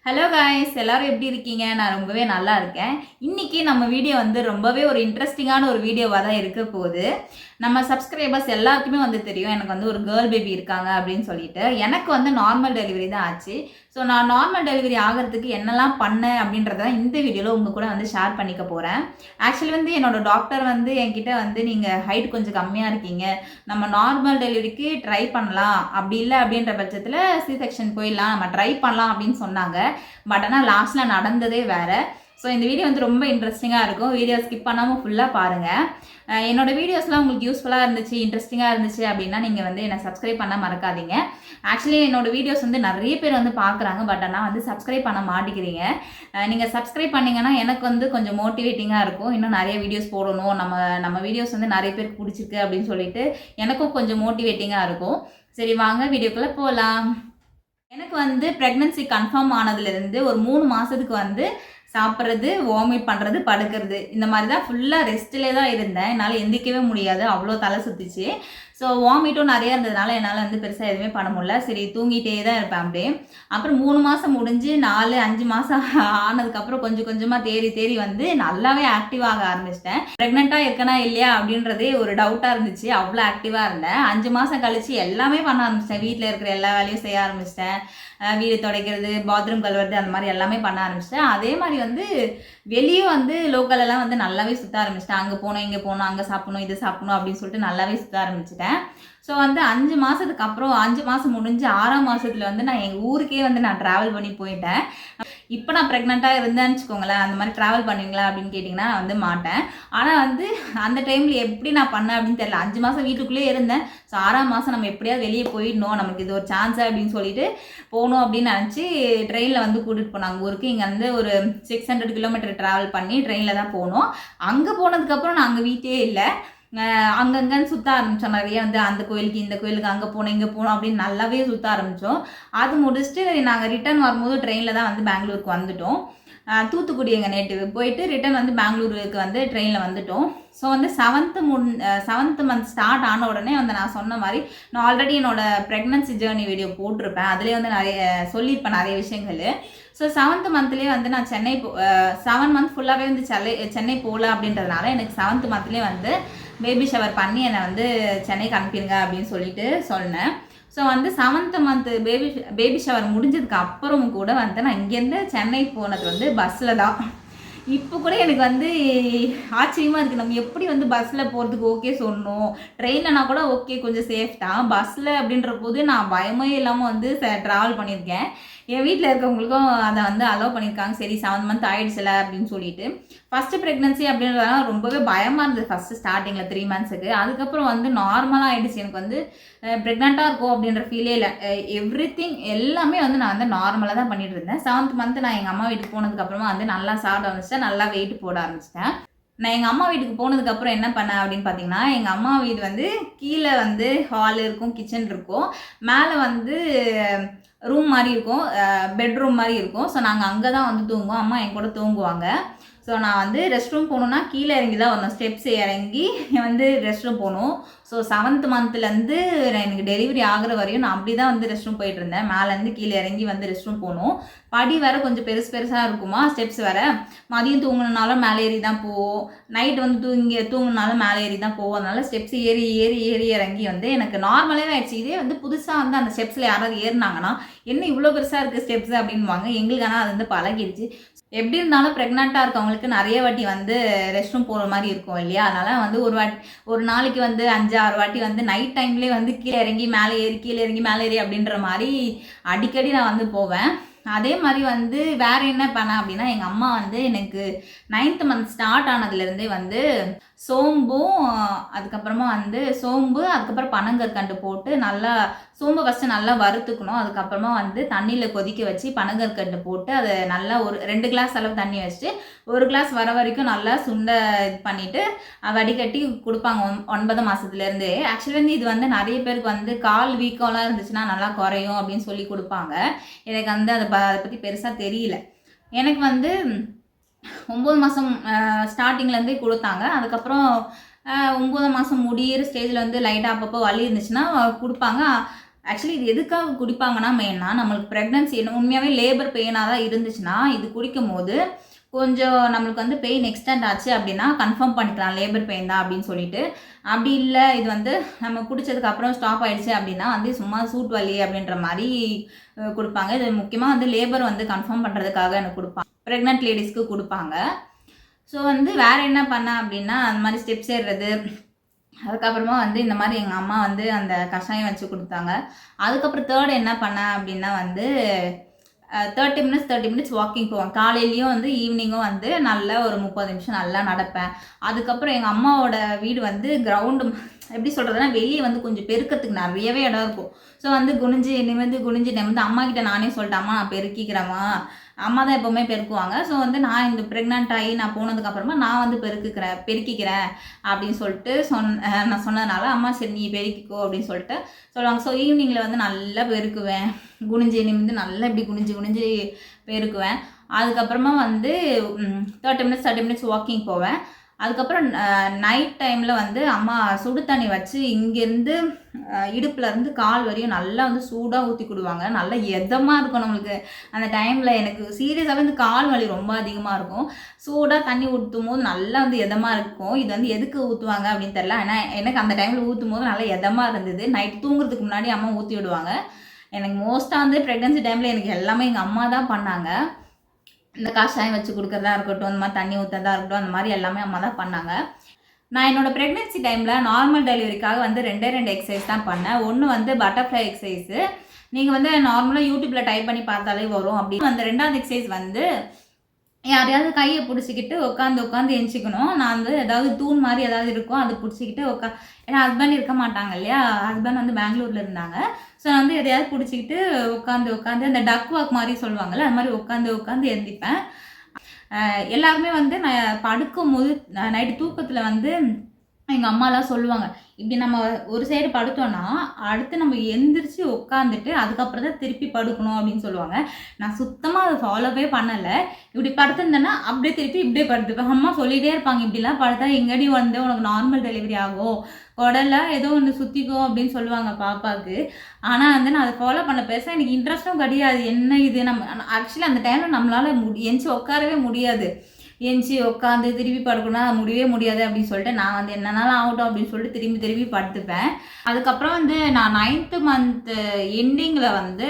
Hello guys, எல்லாரும் எப்படி இருக்கீங்க? நான் ரொம்பவே நல்லா இருக்கேன். இன்னைக்கு நம்ம வீடியோ வந்து ரொம்பவே ஒரு இன்ட்ரெஸ்டிங்கான ஒரு வீடியோவாக தான் இருக்க போகுது. நம்ம சப்ஸ்கிரைபர்ஸ் எல்லாருக்குமே வந்து தெரியும் எனக்கு வந்து ஒரு கேர்ள் பேபி இருக்காங்க அப்படின்னு சொல்லிட்டு. எனக்கு வந்து நார்மல் டெலிவரி தான் ஆச்சு. ஸோ நான் நார்மல் டெலிவரி ஆகிறதுக்கு என்னெல்லாம் பண்ணேன் அப்படின்றத இந்த வீடியோவில் உங்கள் கூட வந்து ஷேர் பண்ணிக்க போகிறேன். ஆக்சுவலி வந்து என்னோட டாக்டர் வந்து என்கிட்ட வந்து நீங்கள் ஹைட் கொஞ்சம் கம்மியாக இருக்கீங்க, நம்ம நார்மல் டெலிவரிக்கு ட்ரை பண்ணலாம், அப்படி இல்லை அப்படின்ற பட்சத்தில் சி செக்ஷன் போயிடலாம், நம்ம ட்ரை பண்ணலாம் அப்படின்னு சொன்னாங்க. பட் ஆனால் லாஸ்ட்டில் நடந்ததே வேறு. ஸோ இந்த வீடியோ வந்து ரொம்ப இன்ட்ரெஸ்டிங்காக இருக்கும். வீடியோ ஸ்கிப் பண்ணாமல் ஃபுல்லாக பாருங்கள். என்னோடய வீடியோஸ்லாம் உங்களுக்கு யூஸ்ஃபுல்லாக இருந்துச்சு, இன்ட்ரெஸ்டிங்காக இருந்துச்சு அப்படின்னா நீங்கள் வந்து என்னை சப்ஸ்கிரைப் பண்ண மறக்காதீங்க. ஆக்சுவலி என்னோடய வீடியோஸ் வந்து நிறைய பேர் வந்து பார்க்குறாங்க, பட் ஆனால் வந்து சப்ஸ்கிரைப் பண்ண மாட்டேங்கிறீங்க. நீங்கள் சப்ஸ்கிரைப் பண்ணிங்கன்னா எனக்கு வந்து கொஞ்சம் மோட்டிவேட்டிங்காக இருக்கும், இன்னும் நிறைய வீடியோஸ் போடணும், நம்ம வீடியோஸ் வந்து நிறைய பேருக்கு பிடிச்சிருக்கு அப்படின்னு சொல்லிட்டு எனக்கும் கொஞ்சம் மோட்டிவேட்டிங்காக இருக்கும். சரி வாங்க வீடியோக்குள்ளே போகலாம். எனக்கு வந்து ப்ரெக்னன்சி கன்ஃபார்ம் ஆனதுலேருந்து ஒரு 3 மாதத்துக்கு வந்து சாப்பிட்றது, வாமிட் பண்ணுறது, படுக்கிறது, இந்த மாதிரி தான் ஃபுல்லாக ரெஸ்ட்டிலே தான் இருந்தேன். என்னால் எந்திரிக்கவே முடியாது, அவ்வளோ தலை சுற்றிச்சு. ஸோ வாமிட்டும் நிறையா இருந்ததுனால என்னால் வந்து பெருசாக எதுவுமே பண்ண முடியல. சரி தூங்கிட்டே தான் இருப்பேன் அப்படியே. அப்புறம் 3 மாதம் முடிஞ்சு 4, 5 மாதம் ஆனதுக்கப்புறம் கொஞ்சம் கொஞ்சமாக தேறி வந்து நல்லாவே ஆக்டிவாக ஆரம்பிச்சிட்டேன். ப்ரெக்னெண்ட்டாக இருக்கனா இல்லையா அப்படின்றதே ஒரு டவுட்டாக இருந்துச்சு. அவ்வளோ ஆக்டிவாக இருந்தேன். 5 மாதம் கழித்து எல்லாமே பண்ண ஆரம்பிச்சிட்டேன். வீட்டில் இருக்கிற எல்லா வேலையும் செய்ய ஆரம்பிச்சிட்டேன். வீடு துடைக்கிறது, பாத்ரூம் கழுவுறது, அந்த மாதிரி எல்லாமே பண்ண ஆரம்பிச்சிட்டேன். அதே மாதிரி வந்து வெளியே வந்து லோக்கலெல்லாம் வந்து நல்லாவே சுற்ற ஆரம்பிச்சிட்டேன். அங்கே போனோம், இங்கே போனோம், அங்கே சாப்பிடணும், இது சாப்பிடணும் அப்படின்னு சொல்லிட்டு நல்லாவே சுற்ற ஆரம்பிச்சிட்டேன். ஸோ வந்து 5 மாதத்துக்கு அப்புறம் 5 மாதம் முடிஞ்சு 6ஆம் மாதத்தில் வந்து நான் எங்கள் ஊருக்கே வந்து நான் ட்ராவல் பண்ணி போயிட்டேன். இப்போ நான் ப்ரெக்னெண்ட்டாக இருந்தேன்னு வச்சுக்கோங்களேன், அந்த மாதிரி ட்ராவல் பண்ணுவீங்களா அப்படின்னு கேட்டிங்கன்னா நான் வந்து மாட்டேன். ஆனால் வந்து அந்த டைமில் எப்படி நான் பண்ணேன் அப்படின்னு தெரியல. 5 மாதம் வீட்டுக்குள்ளேயே இருந்தேன். ஸோ 6ஆம் மாதம் நம்ம எப்படியாவது வெளியே போயிடணும், நமக்கு இது ஒரு சான்ஸு அப்படின்னு சொல்லிட்டு போகணும் அப்படின்னு நினச்சி ட்ரெயினில் வந்து கூட்டிகிட்டு போனாங்க ஊருக்கு. இங்கே வந்து ஒரு 600 கிலோமீட்டர் ட்ராவல் பண்ணி ட்ரெயினில் தான் போனோம். அங்கே போனதுக்கப்புறம் நான் அங்கே வீட்டே இல்லை, அங்கங்கன்னு சுற்ற ஆரம்பித்தோம். நிறைய வந்து அந்த கோயிலுக்கு, இந்த கோயிலுக்கு, அங்கே போனோம், இங்கே போனோம் அப்படின்னு நல்லாவே சுற்ற ஆரம்பித்தோம். அது முடிச்சுட்டு நாங்கள் ரிட்டர்ன் வரும்போது ட்ரெயினில் தான் வந்து பெங்களூருக்கு வந்துட்டோம். தூத்துக்குடி எங்கள் நேட்டிவ் போயிட்டு ரிட்டர்ன் வந்து பெங்களூருக்கு வந்து ட்ரெயினில் வந்துட்டோம். ஸோ வந்து 7th மந்த் ஸ்டார்ட் ஆன உடனே வந்து நான் சொன்ன மாதிரி நான் ஆல்ரெடி என்னோடய ப்ரெக்னன்சி ஜேர்னி வீடியோ போட்டிருப்பேன். அதுலேயே வந்து நிறைய சொல்லியிருப்பேன் நிறைய விஷயங்கள். ஸோ 7th மந்த்லேயே வந்து நான் சென்னை 7 மந்த் ஃபுல்லாகவே வந்து சென்னை போகல அப்படின்றதுனால எனக்கு 7th மந்த்லேயே வந்து பேபி ஷவர் பண்ணி என்னை வந்து சென்னைக்கு அனுப்பிடுங்க அப்படின்னு சொல்லிட்டு சொன்னேன். ஸோ வந்து 7th மந்த் பேபி ஷவர் முடிஞ்சதுக்கு அப்புறமும் கூட வந்து நான் இங்கேருந்து சென்னை போனது வந்து பஸ்ஸில் தான். இப்போ கூட எனக்கு வந்து ஆச்சரியமாக இருக்குது, நம்ம எப்படி வந்து பஸ்ஸில் போகிறதுக்கு ஓகே சொன்னோம், ட்ரெயினில்னா கூட ஓகே கொஞ்சம் சேஃப் தான், பஸ்ஸில் அப்படின்ற போது நான் பயமே இல்லாமல் வந்து ட்ராவல் பண்ணியிருக்கேன். என் வீட்டில் இருக்கவங்களுக்கும் அதை வந்து அலோவ் பண்ணியிருக்காங்க. சரி 7 மந்த் ஆகிடுச்சுல அப்படின்னு சொல்லிட்டு. ஃபஸ்ட்டு ப்ரெக்னன்சி அப்படின்றதுனால ரொம்பவே பயமாக இருந்தது ஃபஸ்ட்டு ஸ்டார்டிங்கில் 3 மந்த்ஸுக்கு. அதுக்கப்புறம் வந்து நார்மலாக ஆகிடுச்சு. எனக்கு வந்து ப்ரெக்னெண்ட்டாக இருக்கும் அப்படின்ற ஃபீலே இல்லை. எவ்ரிதிங் எல்லாமே வந்து நான் வந்து நார்மலாக தான் பண்ணிட்டு இருந்தேன். 7th மந்த் நான் எங்கள் அம்மா வீட்டுக்கு போனதுக்கப்புறமா வந்து நல்லா சாப்பிட ஆரம்பிச்சிட்டேன், நல்லா வெயிட் போட ஆரம்பிச்சிட்டேன். நான் எங்கள் அம்மா வீட்டுக்கு போனதுக்கப்புறம் என்ன பண்ணேன் அப்படின்னு பார்த்தீங்கன்னா, எங்கள் அம்மா வீடு வந்து கீழே வந்து ஹால் இருக்கும், கிச்சன் இருக்கும், மேலே வந்து ரூம் மாதிரி இருக்கும், பெட்ரூம் மாதிரி இருக்கும். ஸோ நாங்கள் அங்கே தான் வந்து தூங்குவோம். அம்மா என் கூட தூங்குவாங்க. ஸோ நான் வந்து ரெஸ்ட் ரூம் போகணுன்னா கீழே இறங்கி தான் வரணும், ஸ்டெப்ஸ் இறங்கி வந்து ரெஸ்ட் ரூம் போகணும். ஸோ 7th மந்த்லேருந்து எனக்கு டெலிவரி ஆகிற வரையும் நான் அப்படி தான் வந்து ரெஸ்ட் ரூம் போயிட்டு இருந்தேன். மேலேருந்து கீழே இறங்கி வந்து ரெஸ்ட் ரூம் போகணும். படி வேறு கொஞ்சம் பெருசாக இருக்குமா, ஸ்டெப்ஸ் வேறு. மதியம் தூங்கினாலும் மேலே ஏறி தான் போவோம், நைட் வந்து தூங்கினாலும் மேலே ஏறி தான் போவோம். அதனால ஸ்டெப்ஸ் ஏறி இறங்கி வந்து எனக்கு நார்மலாகவே ஆயிடுச்சு. இதே வந்து புதுசாக வந்து அந்த ஸ்டெப்ஸில் யாராவது ஏறினாங்கன்னா என்ன இவ்வளோ பெருசாக இருக்குது ஸ்டெப்ஸ் அப்படின்வாங்க. எங்களுக்கு ஆனால் அது வந்து பழகிடுச்சு. எப்படி இருந்தாலும் ப்ரெக்னெண்ட்டாக இருக்கவங்களுக்கு நிறைய வாட்டி வந்து ரெஸ்ட் ரூம் போகிற மாதிரி இருக்கும் இல்லையா? அதனால் வந்து ஒரு நாளைக்கு வந்து 5-6 வாட்டி வந்து நைட் டைம்லேயே வந்து கீழே இறங்கி மேலே ஏறி, கீழே இறங்கி மேலே ஏறி அப்படின்ற மாதிரி அடிக்கடி நான் வந்து போவேன். அதே மாதிரி வந்து வேறு என்ன பண்ணேன் அப்படின்னா, எங்கள் அம்மா வந்து எனக்கு 9th மந்த் ஸ்டார்ட் ஆனதுலேருந்தே வந்து சோம்பும் அதுக்கப்புறமா வந்து அதுக்கப்புறம் பனங்கற்கண்டு போட்டு நல்லா சோம்பு ஃபஸ்ட்டு நல்லா வறுத்துக்கணும். அதுக்கப்புறமா வந்து தண்ணியில் கொதிக்க வச்சு பனங்கற்கண்டு போட்டு அதை நல்லா ஒரு 2 கிளாஸ் அளவு தண்ணி வச்சுட்டு 1 கிளாஸ் வர வரைக்கும் நல்லா சுண்டை இது பண்ணிவிட்டு வடிகட்டி கொடுப்பாங்க 9 மாதத்துலேருந்தே. ஆக்சுவலி வந்து இது வந்து நிறைய பேருக்கு வந்து கால் வீக்கம்லாம் இருந்துச்சுன்னா நல்லா குறையும் அப்படின்னு சொல்லி கொடுப்பாங்க. எனக்கு வந்து அதை பற்றி பெருசாக தெரியல. எனக்கு வந்து 9 மாதம் ஸ்டார்டிங்லேருந்தே கொடுத்தாங்க. அதுக்கப்புறம் 9 மாதம் முடியிற ஸ்டேஜில் வந்து லைட்டாக அப்பப்போ வலி இருந்துச்சுன்னா கொடுப்பாங்க. ஆக்சுவலி இது எதுக்காக குடிப்பாங்கன்னா மெயினாக நம்மளுக்கு ப்ரெக்னன்சி உண்மையாகவே லேபர் பெயினாக தான் இருந்துச்சுன்னா இது குடிக்கும் போது கொஞ்சம் நம்மளுக்கு வந்து பெயின் எக்ஸ்டெண்ட் ஆச்சு அப்படின்னா கன்ஃபார்ம் பண்ணிக்கலாம் லேபர் பெயின் தான் அப்படின்னு சொல்லிட்டு. அப்படி இல்லை இது வந்து நம்ம குடித்ததுக்கப்புறம் ஸ்டாப் ஆகிடுச்சு அப்படின்னா வந்து சும்மா சூட் வலி அப்படின்ற மாதிரி கொடுப்பாங்க. இது முக்கியமாக வந்து லேபர் வந்து கன்ஃபார்ம் பண்ணுறதுக்காக எனக்கு கொடுப்பாங்க, ப்ரெக்னென்ட் லேடிஸ்க்கு கொடுப்பாங்க. ஸோ வந்து வேறு என்ன பண்ணேன் அப்படின்னா அந்த மாதிரி ஸ்டெப்ஸ் ஏறுறது, அதுக்கப்புறமா வந்து இந்த மாதிரி எங்கள் அம்மா வந்து அந்த கஷாயம் வச்சு கொடுத்தாங்க. அதுக்கப்புறம் தேர்ட் என்ன பண்ணேன் அப்படின்னா வந்து 30 மினிட்ஸ் வாக்கிங் போவேன். காலையிலையும் வந்து ஈவினிங்கும் வந்து நல்லா ஒரு 30 நிமிஷம் நல்லா நடப்பேன். அதுக்கப்புறம் எங்கள் அம்மாவோட வீடு வந்து கிரவுண்டு எப்படி சொல்கிறதுனா வெளியே வந்து கொஞ்சம் பெருக்கிறதுக்கு நிறையவே இடம் இருக்கும். ஸோ வந்து குனிஞ்சு நிமிர்ந்து அம்மா கிட்ட நானே சொல்லிட்டேன், அம்மா நான் பெருக்கிக்கிறேம்மா, அம்மா தான் எப்போவுமே பெருக்குவாங்க. ஸோ வந்து நான் இந்த ப்ரெக்னென்ட் ஆகி நான் போனதுக்கப்புறமா நான் வந்து பெருக்கிக்கிறேன் அப்படின்னு சொல்லிட்டு நான் சொன்னதுனால அம்மா சரி நீ பெருக்கிக்கோ அப்படின்னு சொல்லிட்டு சொல்லுவாங்க. ஸோ ஈவினிங்கில் வந்து நல்லா பெருக்குவேன், குனிஞ்சு நிமிர்ந்து நல்லா இப்படி குனிஞ்சு பெருக்குவேன். அதுக்கப்புறமா வந்து 30 மினிட்ஸ் வாக்கிங் போவேன். அதுக்கப்புறம் நைட் டைமில் வந்து அம்மா சுடு தண்ணி வச்சு இங்கேருந்து இடுப்புலேருந்து கால் வரையும் நல்லா வந்து சூடாக ஊற்றி கொடுவாங்க. நல்லா எதமாக இருக்கும் நம்மளுக்கு அந்த டைமில். எனக்கு சீரியஸாகவே இந்த கால் வலி ரொம்ப அதிகமாக இருக்கும். சூடாக தண்ணி ஊற்றும் போது நல்லா வந்து எதமாக இருக்கும். இது வந்து எதுக்கு ஊற்றுவாங்க அப்படின்னு தெரில, ஆனால் எனக்கு அந்த டைமில் ஊற்றும் போது நல்லா எதமாக இருந்தது. நைட் தூங்குறதுக்கு முன்னாடி அம்மா ஊற்றி விடுவாங்க. எனக்கு மோஸ்ட்டாக வந்து ப்ரெக்னன்சி டைமில் எனக்கு எல்லாமே எங்கள் அம்மா தான் பண்ணாங்க. இந்த கஷாயம் வச்சு கொடுக்குறதா இருக்கட்டும், அந்த மாதிரி தண்ணி ஊற்றுறதா இருக்கட்டும், அந்த மாதிரி எல்லாமே அம்மா தான் பண்ணாங்க. நான் என்னோடய ப்ரெக்னென்சி டைமில் நார்மல் டெலிவரிக்காக வந்து 2 எக்ஸசைஸ் தான் பண்ணேன். ஒன்று வந்து பட்டர்ஃப்ளை எக்ஸசைஸு, நீங்கள் வந்து நார்மலாக யூடியூப்பில் டைப் பண்ணி பார்த்தாலே வரும். அப்படி அந்த 2வது எக்ஸசைஸ் வந்து யாரையாவது கையை பிடிச்சிக்கிட்டு உட்காந்து எந்திக்கணும். நான் வந்து ஏதாவது தூண் மாதிரி ஏதாவது இருக்கும் அது பிடிச்சிக்கிட்டு ஏன்னா ஹஸ்பண்ட் இருக்க மாட்டாங்க இல்லையா, ஹஸ்பண்ட் வந்து பெங்களூரில் இருந்தாங்க. ஸோ நான் வந்து எதையாவது பிடிச்சிக்கிட்டு உட்காந்து அந்த டக் வாக் மாதிரி சொல்லுவாங்கள்ல, அது மாதிரி உட்காந்து எந்திப்பேன். எல்லாருமே வந்து நான் படுக்கும் போது நைட்டு தூக்கத்தில் வந்து எங்கள் அம்மாலாம் சொல்லுவாங்க, இப்படி நம்ம ஒரு சைடு படுத்தோன்னா அடுத்து நம்ம எந்திரிச்சு உட்காந்துட்டு அதுக்கப்புறம் தான் திருப்பி படுக்கணும் அப்படின்னு சொல்லுவாங்க. நான் சுத்தமாக அதை ஃபாலோவே பண்ணலை. இப்படி படுத்திருந்தேன்னா அப்படியே திருப்பி இப்படியே படுத்துப்பேன். அம்மா சொல்லிகிட்டே இருப்பாங்க, இப்படிலாம் படுத்தா எங்கடி வந்து உனக்கு நார்மல் டெலிவரி ஆகும், குடல ஏதோ ஒன்று சுற்றிக்கும் அப்படின்னு சொல்லுவாங்க பாப்பாவுக்கு. ஆனால் வந்து நான் அதை ஃபாலோ பண்ண பேச எனக்கு இன்ட்ரெஸ்ட்டும் கிடையாது. என்ன இது நம்ம ஆக்சுவலி அந்த டைமில் நம்மளால் எந்திச்சு உட்காரவே முடியாது. எந்திச்சு உட்காந்து திருப்பி படுக்கணும்னா முடியவே முடியாது அப்படின்னு சொல்லிட்டு நான் வந்து என்னன்னாலும் ஆகட்டும் அப்படின்னு சொல்லிட்டு திருப்பி படுத்துப்பேன். அதுக்கப்புறம் வந்து நான் 9th மந்த் எண்டிங்கில் வந்து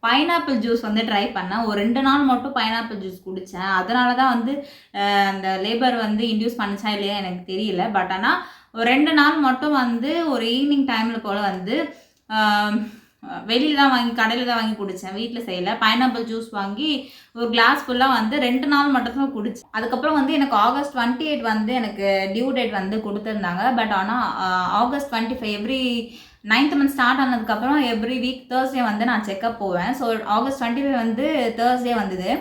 பைனாப்பிள் ஜூஸ் வந்து ட்ரை பண்ணேன். ஒரு 2 நாள் மட்டும் பைனாப்பிள் ஜூஸ் குடித்தேன். அதனால தான் வந்து அந்த லேபர் வந்து இன்டியூஸ் பண்ணிச்சா இல்லையா எனக்கு தெரியல. பட் ஆனால் ஒரு 2 நாள் மட்டும் வந்து ஒரு ஈவினிங் டைமில் போல் வந்து வெளியில் தான் கடையில் தான் வாங்கி குடித்தேன், வீட்டில் செய்யலை. பைனாப்பிள் ஜூஸ் வாங்கி ஒரு கிளாஸ் ஃபுல்லாக வந்து 2 நாள் மட்டும் தான் குடித்தேன். அதுக்கப்புறம் வந்து எனக்கு ஆகஸ்ட் 28 வந்து எனக்கு டியூ டேட் வந்து கொடுத்துருந்தாங்க. பட் ஆனால் August 25 every 9th month start ஆனதுக்கப்புறம் எவ்ரி வீக் தேர்ஸ்டே வந்து நான் செக்கப் போவேன். ஸோ ஆகஸ்ட் 25 வந்து தேர்ஸ்டே வந்தது,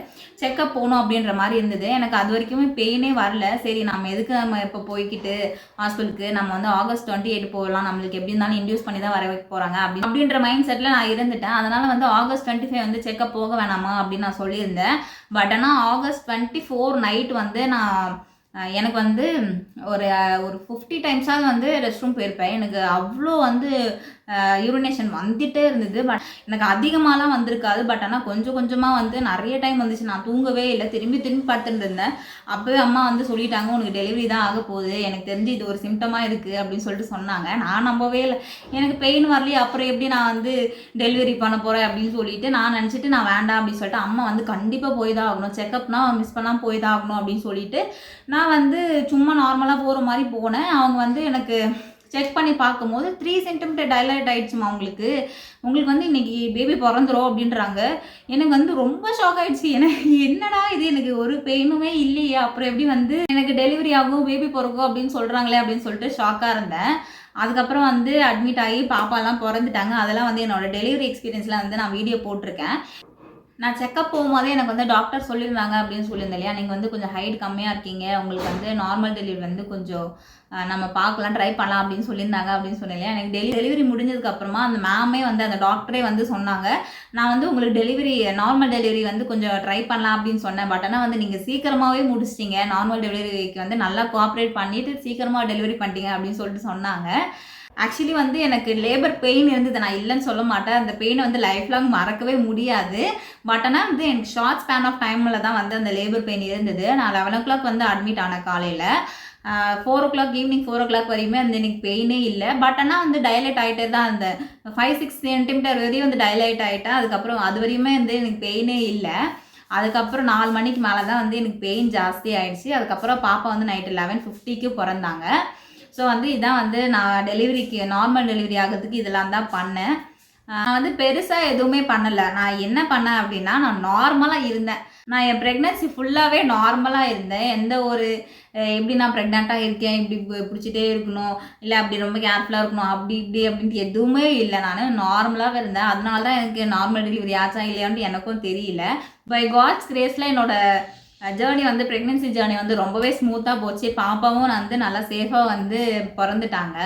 செக்கப் போகணும் அப்படின்ற மாதிரி இருந்தது. எனக்கு அது வரைக்குமே பெயினே வரல. சரி நம்ம இப்போ போய்கிட்டு ஹாஸ்பிட்டலுக்கு நம்ம வந்து ஆகஸ்ட் 28 போகலாம், நம்மளுக்கு எப்படி இருந்தாலும் இன்டியூஸ் பண்ணி தான் வர வைக்க போகிறாங்க அப்படின்ற மைண்ட் செட்டில் நான் இருந்துட்டேன். அதனால் வந்து ஆகஸ்ட் 25 வந்து செக்கப் போக வேணாமா அப்படின்னு நான் சொல்லியிருந்தேன். பட் ஆனால் ஆகஸ்ட் 24 நைட் வந்து எனக்கு வந்து ஒரு 50 டைம்ஸாவது வந்து ரெஸ்ட் ரூம் போயிருப்பேன். எனக்கு அவ்வளோ வந்து யூரினேஷன் வந்துகிட்டே இருந்தது. பட் எனக்கு அதிகமாகலாம் வந்திருக்காது. பட் ஆனால் கொஞ்சமாக வந்து நிறைய டைம் வந்துச்சு. நான் தூங்கவே இல்லை, திரும்பி படுத்துட்டு இருந்தேன். அப்போவே அம்மா வந்து சொல்லிட்டாங்க, உனக்கு டெலிவரி தான் ஆக போகுது, எனக்கு தெரிஞ்சு இது ஒரு சிம்டமாக இருக்குது அப்படின்னு சொல்லிட்டு சொன்னாங்க. நான் நம்பவே இல்லை. எனக்கு பெயின் வரலையே, அப்புறம் எப்படி நான் வந்து டெலிவரி பண்ண போகிறேன் அப்படின்னு சொல்லிட்டு நான் நினச்சிட்டு நான் வேண்டாம் அப்படின்னு சொல்லிட்டு அம்மா வந்து கண்டிப்பாக போய் தான் ஆகணும், செக்கப்னா மிஸ் பண்ணாமல் போய் தான் ஆகணும் அப்படின்னு சொல்லிட்டு நான் வந்து சும்மா நார்மலாக போகிற மாதிரி போனேன். அவங்க வந்து எனக்கு செக் பண்ணி பார்க்கும்போது 3 சென்டிமீட்டர் டைலேட் ஆகிடுச்சுமா, உங்களுக்கு வந்து இன்றைக்கி பேபி பிறந்துரும் அப்படின்றாங்க. எனக்கு வந்து ரொம்ப ஷாக் ஆகிடுச்சு. எனக்கு என்னடா இது, எனக்கு ஒரு பெயினுமே இல்லையே, அப்புறம் எப்படி வந்து எனக்கு டெலிவரி ஆகும் பேபி பிறக்கும் அப்படின்னு சொல்கிறாங்களே அப்படின்னு சொல்லிட்டு ஷாக்காக இருந்தேன். அதுக்கப்புறம் வந்து அட்மிட் ஆகி பாப்பாலாம் பிறந்துட்டாங்க. அதெல்லாம் வந்து என்னோடய டெலிவரி எக்ஸ்பீரியன்ஸில் வந்து நான் வீடியோ போட்டிருக்கேன். நான் செக்கப் போகும்போதே எனக்கு வந்து டாக்டர் சொல்லியிருந்தாங்க அப்படின்னு சொல்லியிருந்தேன் இல்லையா, நீங்கள் வந்து கொஞ்சம் ஹைட் கம்மியாக இருக்கீங்க, உங்களுக்கு வந்து நார்மல் டெலிவரி வந்து கொஞ்சம் நம்ம பார்க்கலாம், ட்ரை பண்ணலாம் அப்படின்னு சொல்லியிருந்தாங்க அப்படின்னு சொன்னேன் இல்லையா. எனக்கு டெலிவரி முடிஞ்சதுக்கப்புறமா அந்த மேமே வந்து அந்த டாக்டரே வந்து சொன்னாங்க, நான் வந்து உங்களுக்கு நார்மல் டெலிவரி வந்து கொஞ்சம் ட்ரை பண்ணலாம் அப்படின்னு சொன்னேன். பட் ஆனால் வந்து நீங்கள் சீக்கிரமாகவே முடிச்சிட்டிங்க, நார்மல் டெலிவரிக்கு வந்து நல்லா கோஆப்ரேட் பண்ணிவிட்டு சீக்கிரமாக டெலிவரி பண்ணிட்டீங்க அப்படின்னு சொல்லிட்டு சொன்னாங்க. ஆக்சுவலி வந்து எனக்கு லேபர் பெயின் இருந்தது, நான் இல்லைன்னு சொல்ல மாட்டேன். அந்த பெயினை வந்து லைஃப் லாங் மறக்கவே முடியாது. பட் ஆனால் வந்து எனக்கு ஷார்ட் ஸ்பேன் ஆஃப் டைமில் தான் வந்து அந்த லேபர் பெயின் இருந்தது. நான் 11 o'clock வந்து அட்மிட் ஆனேன் காலையில். 4 o'clock ஈவினிங் 4 o'clock வரையுமே வந்து எனக்கு பெயினே இல்லை. பட் ஆனால் வந்து டைலேட் ஆகிட்டே தான் அந்த 5-6 சென்டிமீட்டர் வரையும் வந்து டைலேட் ஆகிட்டேன். அதுக்கப்புறம் அது வரையுமே வந்து எனக்கு பெயினே இல்லை. அதுக்கப்புறம் 4 மணிக்கு மேலே தான் வந்து எனக்கு பெயின் ஜாஸ்தி ஆகிடுச்சு. அதுக்கப்புறம் பாப்பா வந்து நைட்டு 11:50க்கு பிறந்தாங்க. ஸோ வந்து இதான் வந்து நான் டெலிவரிக்கு நார்மல் டெலிவரி ஆகிறதுக்கு இதெல்லாம் தான் பண்ணேன். நான் வந்து பெருசாக எதுவுமே பண்ணலை. நான் என்ன பண்ணேன் அப்படின்னா, நான் நார்மலாக இருந்தேன். நான் என் ப்ரெக்னன்சி ஃபுல்லாகவே நார்மலாக இருந்தேன். எந்த ஒரு எப்படி நான் ப்ரெக்னெண்ட்டாக இருக்கேன், இப்படி பிடிச்சிட்டே இருக்கணும், இல்லை அப்படி ரொம்ப கேர்ஃபுல்லாக இருக்கணும், அப்படி இப்படி அப்படின்ட்டு எதுவுமே இல்லை. நான் நார்மலாகவே இருந்தேன். அதனால தான் எனக்கு நார்மல் டெலிவரி ஆச்சா இல்லையான்ட்டு எனக்கும் தெரியல. பை காட்ஸ் கிரேஸில் என்னோட ஜேர்னி வந்து ப்ரெக்னென்சி ஜேர்னி வந்து ரொம்பவே ஸ்மூத்தாக போச்சு. பாப்பாவும் வந்து நல்லா சேஃபாக வந்து பிறந்துட்டாங்க.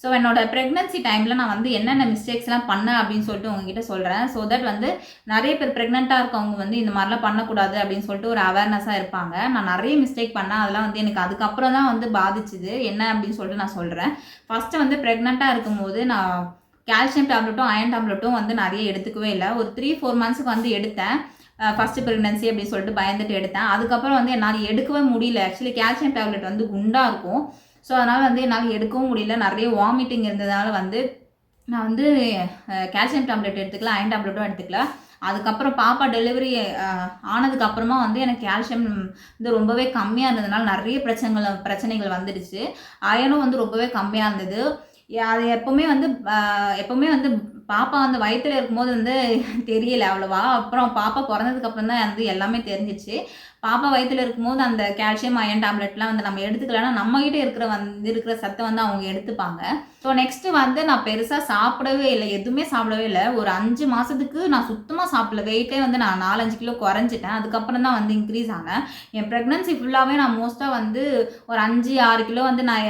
ஸோ என்னோட ப்ரெக்னன்சி டைமில் நான் வந்து என்னென்ன மிஸ்டேக்ஸ்லாம் பண்ணேன் அப்படின்னு சொல்லிட்டு உங்ககிட்ட சொல்கிறேன். ஸோ தட் வந்து நிறைய பேர் ப்ரெக்னெண்ட்டாக இருக்கவங்க வந்து இந்த மாதிரிலாம் பண்ணக்கூடாது அப்படின்னு சொல்லிட்டு ஒரு அவேர்னஸாக இருப்பாங்க. நான் நிறைய மிஸ்டேக் பண்ணேன். அதெல்லாம் வந்து எனக்கு அதுக்கப்புறம் தான் வந்து பாதிச்சுது. என்ன அப்படின்னு சொல்லிட்டு நான் சொல்கிறேன். ஃபஸ்ட்டு வந்து ப்ரெக்னெண்ட்டாக இருக்கும்போது நான் கால்சியம் டேப்லெட்டும் அயன் டேப்லெட்டும் வந்து நிறைய எடுத்துக்கவே இல்லை. ஒரு 3-4 மந்த்ஸுக்கு வந்து எடுத்தேன். ஃபஸ்ட்டு ப்ரெக்னன்சி அப்படின்னு சொல்லிட்டு பயந்துட்டு எடுத்தேன். அதுக்கப்புறம் வந்து என்னால் எடுக்கவே முடியல. ஆக்சுவலி கால்சியம் டேப்லெட் வந்து குண்டாக இருக்கும். ஸோ அதனால் வந்து என்னால் எடுக்கவும் முடியல. நிறைய வாமிட்டிங் இருந்ததுனால வந்து நான் வந்து கால்சியம் டேப்லெட் எடுத்துக்கல, அயன் டேப்லெட்டும் எடுத்துக்கல. அதுக்கப்புறம் பாப்பா டெலிவரி ஆனதுக்கப்புறமா வந்து எனக்கு கால்சியம் வந்து ரொம்பவே கம்மியாக இருந்ததுனால நிறைய பிரச்சனைகள் வந்துடுச்சு. அயனும் வந்து ரொம்பவே கம்மியாக இருந்தது. அது எப்போவுமே வந்து பாப்பா வந்து வயிற்றில் இருக்கும்போது வந்து தெரியல அவ்வளோவா. அப்புறம் பாப்பா பிறந்ததுக்கப்புறம் தான் வந்து எல்லாமே தெரிஞ்சிச்சு. பாப்பா வயிற்றில் இருக்கும்போது அந்த கால்சியம் அயன் டேப்லெட்லாம் வந்து நம்ம எடுத்துக்கலன்னா நம்மகிட்ட இருக்கிற சத்தை வந்து அவங்க எடுத்துப்பாங்க. ஸோ நெக்ஸ்ட்டு வந்து நான் பெருசாக சாப்பிடவே இல்லை, எதுவுமே சாப்பிடவே இல்லை. ஒரு 5 மாதத்துக்கு நான் சுத்தமாக சாப்பிடல. வெயிட்டே வந்து நான் 4-5 கிலோ குறைஞ்சிட்டேன். அதுக்கப்புறம் தான் வந்து இன்க்ரீஸ் ஆனேன். என் ப்ரெக்னன்சி ஃபுல்லாகவே நான் மோஸ்ட்டாக வந்து ஒரு 5-6 கிலோ வந்து நான்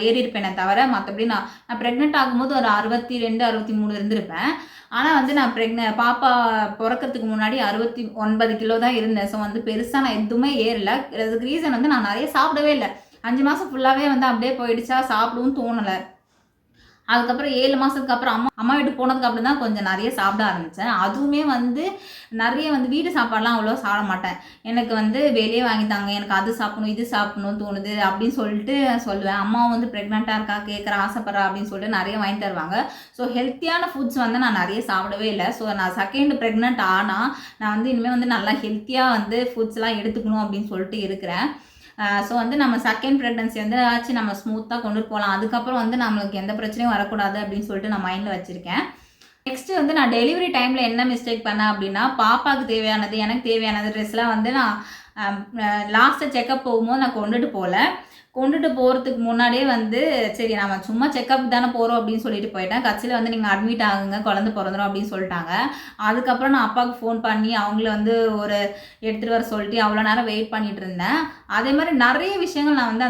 ஏறி இருப்பேனே தவிர மற்றபடி நான் ப்ரெக்னென்ட் ஆகும்போது ஒரு 62-63 இருந்திருப்பேன். ஆனால் வந்து நான் பாப்பா பிறக்கிறதுக்கு முன்னாடி 69 கிலோ தான் இருந்தேன். ஸோ வந்து பெருசாக நான் எதுவுமே ஏறலை. அதுக்கு ரீசன் வந்து நான் நிறைய சாப்பிடவே இல்லை. 5 மாதம் ஃபுல்லாகவே வந்து அப்படியே போயிடுச்சா, சாப்பிடவும் தோணலை. அதுக்கப்புறம் 7 மாதத்துக்கு அப்புறம் அம்மா வீட்டு போனதுக்கு அப்புறம் தான் கொஞ்சம் நிறைய சாப்பிட ஆரம்பித்தேன். அதுவுமே வந்து நிறைய வந்து வீட்டு சாப்பாடெலாம் அவ்வளோ சாப்பிட மாட்டேன். எனக்கு வந்து வெளியே வாங்கித்தாங்க, எனக்கு அது சாப்பிடணும் இது சாப்பிடணும்னு தோணுது அப்படின்னு சொல்லிட்டு சொல்லுவேன். அம்மாவும் வந்து ப்ரெக்னெண்ட்டாக இருக்கா, கேட்குற ஆசைப்படுறா அப்படின்னு சொல்லிட்டு நிறைய வாங்கி தருவாங்க. ஸோ ஹெல்த்தியான ஃபுட்ஸ் வந்து நான் நிறைய சாப்பிடவே இல்லை. ஸோ நான் செகண்ட் ப்ரெக்னென்ட் ஆனால் நான் வந்து இனிமேல் வந்து நல்லா ஹெல்த்தியாக வந்து ஃபுட்ஸ்லாம் எடுத்துக்கணும் அப்படின்னு சொல்லிட்டு இருக்கிறேன். ஸோ வந்து நம்ம செகண்ட் ப்ரெக்னன்சி வந்து ஆச்சு நம்ம ஸ்மூத்தாக கொண்டு போகலாம். அதுக்கப்புறம் வந்து நம்மளுக்கு எந்த பிரச்சனையும் வரக்கூடாது அப்படின்னு சொல்லிட்டு நான் மைண்டில் வச்சுருக்கேன். நெக்ஸ்ட்டு வந்து நான் டெலிவரி டைமில் என்ன மிஸ்டேக் பண்ணேன் அப்படின்னா, பாப்பாவுக்கு தேவையானது எனக்கு தேவையானது ட்ரெஸ்லாம் வந்து நான் லாஸ்ட்டாக செக்கப் போகும்போது நான் கொண்டுட்டு போகிறதுக்கு முன்னாடியே வந்து சரி நம்ம சும்மா செக்கப் தானே போகிறோம் அப்படின்னு சொல்லிட்டு போயிட்டேன். கட்சியில் வந்து நீங்கள் அட்மிட் ஆகுங்க, குழந்தை பிறந்துடும் அப்படின்னு சொல்லிட்டாங்க. அதுக்கப்புறம் நான் அப்பாவுக்கு ஃபோன் பண்ணி அவங்கள வந்து ஒரு எடுத்துகிட்டு வர சொல்லிட்டு அவ்வளோ நேரம் வெயிட் பண்ணிகிட்டு இருந்தேன். அதே மாதிரி நிறைய விஷயங்கள் நான் வந்து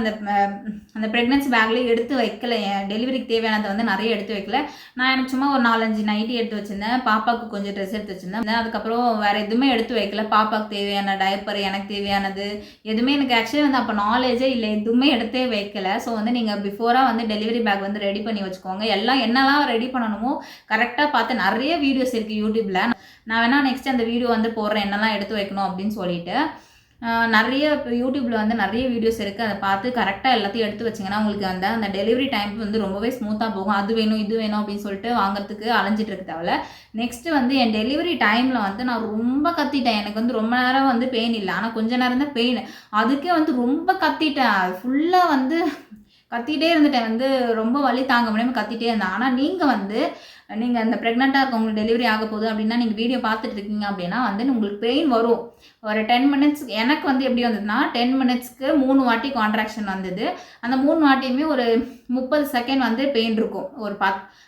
அந்த ப்ரெக்னன்சி பேக்லேயே எடுத்து வைக்கல. என் டெலிவரிக்கு தேவையானதை வந்து நிறைய எடுத்து வைக்கல. நான் எனக்கு சும்மா ஒரு 4-5 நைட்டி எடுத்து வச்சுருந்தேன். பாப்பாவுக்கு கொஞ்சம் ட்ரெஸ் எடுத்து வச்சுருந்தேன். அதுக்கப்புறம் வேறு எதுவுமே எடுத்து வைக்கல. பாப்பாவுக்கு தேவையான டைப்பர், எனக்கு தேவையானது எதுவுமே எனக்கு ஆக்சுவலி வந்து அப்போ நாலேஜே இல்லை, எதுவுமே எடுத்தே வைக்கல. ஸோ வந்து நீங்கள் பிஃபோராக வந்து டெலிவரி பேக் வந்து ரெடி பண்ணி வச்சுக்கோங்க. என்னெல்லாம் ரெடி பண்ணணுமோ கரெக்டாக பார்த்து நிறைய வீடியோஸ் இருக்குது யூடியூப்பில். நான் வேணால் நெக்ஸ்ட் அந்த வீடியோ வந்து போடுறேன் என்னெல்லாம் எடுத்து வைக்கணும் அப்படின்னு சொல்லிட்டு. நிறைய யூடியூப்பில் வந்து நிறைய வீடியோஸ் இருக்குது. அதை பார்த்து கரெக்டாக எல்லாத்தையும் எடுத்து வச்சிங்கன்னா உங்களுக்கு அந்த டெலிவரி டைம் வந்து ரொம்பவே ஸ்மூத்தாக போகும். அது வேணும் இது வேணும் அப்படின்னு சொல்லிட்டு வாங்குறதுக்கு அலைஞ்சிட்டு இருக்க தேவையில்ல. நெக்ஸ்ட்டு வந்து என் டெலிவரி டைமில் வந்து நான் ரொம்ப கத்திட்டேன். எனக்கு வந்து ரொம்ப நேரம் வந்து பெயின் இல்லை, ஆனால் கொஞ்சம் நேரம் தான் பெயின். அதுக்கே வந்து ரொம்ப கத்திட்டேன். ஃபுல்லாக வந்து கத்திகிட்டே இருந்துட்டேன். வந்து ரொம்ப வலி தாங்க முடியாமல் கத்திகிட்டே இருந்தேன். ஆனால் நீங்கள் அந்த ப்ரெக்னெண்ட்டாக இருக்கவங்களுக்கு டெலிவரி ஆக போகுது அப்படின்னா நீங்கள் வீடியோ பார்த்துட்டு இருக்கீங்க அப்படின்னா வந்து உங்களுக்கு பெயின் வரும். ஒரு 10 மினிட்ஸ் எனக்கு வந்து எப்படி வந்ததுன்னா 10 மினிட்ஸ்க்கு 3 வாட்டி கான்ட்ராக்ஷன் வந்தது. அந்த 3 வாட்டியுமே ஒரு 30 செகண்ட் வந்து பெயின் இருக்கும். ஒரு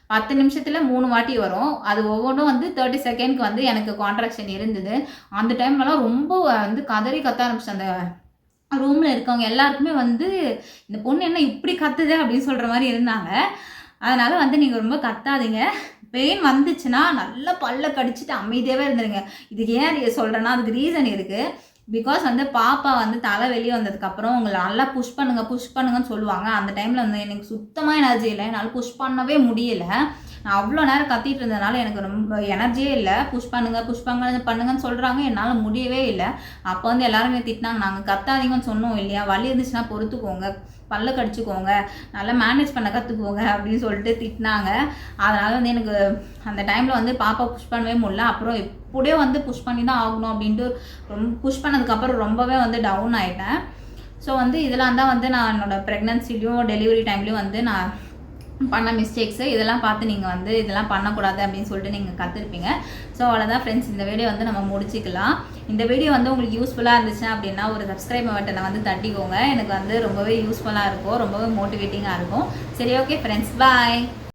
10 நிமிஷத்தில் 3 வாட்டி வரும். அது ஒவ்வொன்றும் வந்து 30 செகண்ட்க்கு வந்து எனக்கு கான்ட்ராக்ஷன் இருந்தது. அந்த டைம்லலாம் ரொம்ப வந்து கத்த ஆரம்பிச்சேன். அந்த ரூமில் இருக்கவங்க எல்லாருக்குமே வந்து இந்த பொண்ணு என்ன இப்படி கத்துது அப்படின்னு சொல்கிற மாதிரி இருந்தாங்க. அதனால் வந்து நீங்கள் ரொம்ப கத்தாதீங்க. பெயின் வந்துச்சுன்னா நல்லா பல்ல கடிச்சிட்டு அமைதியாகவே இருந்துருங்க. இதுக்கு ஏன் சொல்கிறேன்னா அதுக்கு ரீசன் இருக்குது. பிகாஸ் வந்து பாப்பா வந்து தலை வெளியே வந்ததுக்கப்புறம் உங்களை நல்லா புஷ் பண்ணுங்கன்னு சொல்லுவாங்க. அந்த டைமில் வந்து எனக்கு சுத்தமாக எனர்ஜி இல்லை, என்னால் புஷ் பண்ணவே முடியலை. நான் அவ்வளோ நேரம் கத்திட்டு இருந்ததுனால எனக்கு ரொம்ப எனர்ஜியே இல்லை. புஷ் பண்ணுங்கன்னு சொல்கிறாங்க, என்னால் முடியவே இல்லை. அப்போ வந்து எல்லாருமே திட்டினாங்க, நாங்கள் கத்தாதீங்கன்னு சொன்னோம் இல்லையா, வலி இருந்துச்சுன்னா பொறுத்துக்கோங்க, பல்ல கடிச்சுக்கோங்க, நல்லா மேனேஜ் பண்ண கற்றுக்கோங்க அப்படின்னு சொல்லிட்டு திட்டினாங்க. அதனால் வந்து எனக்கு அந்த டைமில் வந்து பாப்பா புஷ் பண்ணவே முடியல. அப்புறம் எப்படியோ வந்து புஷ் பண்ணி தான் ஆகணும் அப்படின்ட்டு ரொம்ப புஷ் பண்ணதுக்கப்புறம் ரொம்பவே வந்து டவுன் ஆகிட்டேன். ஸோ வந்து இதெல்லாம் தான் வந்து நான் என்னோடய ப்ரெக்னன்சிலையும் டெலிவரி டைம்லேயும் வந்து நான் பண்ண மிஸ்டேக்ஸு. இதெல்லாம் பார்த்து நீங்கள் வந்து இதெல்லாம் பண்ணக்கூடாது அப்படின்னு சொல்லிட்டு நீங்கள் கற்றுருப்பீங்க. ஸோ அவ்வளோதான் ஃப்ரெண்ட்ஸ், இந்த வீடியோ வந்து நம்ம முடிச்சிக்கலாம். இந்த வீடியோ வந்து உங்களுக்கு யூஸ்ஃபுல்லாக இருந்துச்சு அப்படின்னா ஒரு சப்ஸ்கிரைப் பட்டனை வந்து தட்டிக்கோங்க. எனக்கு வந்து ரொம்பவே யூஸ்ஃபுல்லாக இருக்கும், ரொம்பவே மோட்டிவேட்டிங்காக இருக்கும். சரி, ஓகே ஃப்ரெண்ட்ஸ், பாய்.